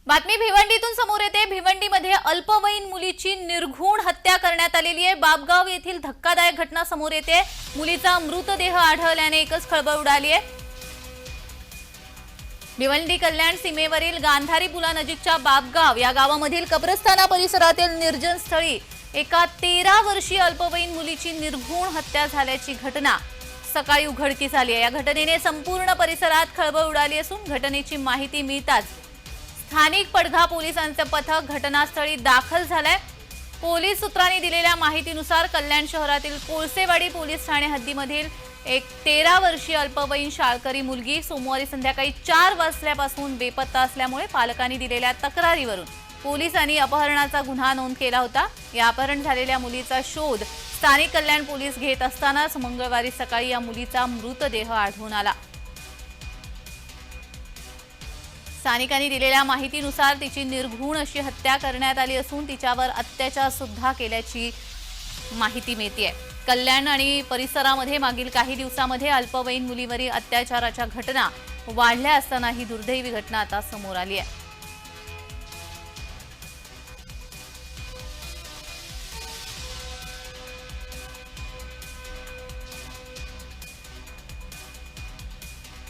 बातमी भिवंडीतून समोर येते। भिवंडीमध्ये अल्पवयीन मुलीची निर्घृण हत्या करण्यात आलेली आहे। बाबगाव येथील धक्कादायक घटना समोर येते। मुलीचा मृतदेह आढळल्याने एकच खळबळ उडाली आहे। भिवंडी कल्याण सीमेवरील गांधारी पुलानजीकच्या बाबगाव या गावामधील कब्रस्ताना परिसरातील निर्जन स्थळी एका 13 वर्षीय अल्पवयीन मुलीची निर्घृण हत्या झाल्याची घटना सकाळी उघडकीस आली आहे। या घटनेने संपूर्ण परिसरात खळबळ उडाली असून घटनेची माहिती मिळताच स्थानिक पडघा पोलिसांचे पथक घटनास्थळी दाखल झालंय। पोलीस सूत्रांनी दिलेल्या माहितीनुसार कल्याण शहरातील कोळसेवाडी पोलीस ठाणे हद्दीमधील एक 13 वर्षीय अल्पवयीन शाळकरी मुलगी सोमवारी संध्याकाळी 4 वाजल्यापासून बेपत्ता असल्यामुळे पालकांनी दिलेल्या तक्रारीवरून पोलिसांनी अपहरणाचा गुन्हा नोंद केला होता। या अपहरण झालेल्या मुलीचा शोध स्थानिक कल्याण पोलीस घेत असतानाच मंगळवारी सकाळी या मुलीचा मृतदेह आढळून आला। स्थानिकांनी दिलेल्या माहितीनुसार तिची निर्घृण अशी हत्या करण्यात आली असून तिच्यावर अत्याचार सुद्धा केल्याची माहिती मिळते। कल्याण आणि परिसरामध्ये मागील काही दिवसांमध्ये अल्पवयीन मुलीवरील अत्याचाराच्या घटना वाढल्या असताना ही दुर्दैवी घटना आता समोर आली आहे।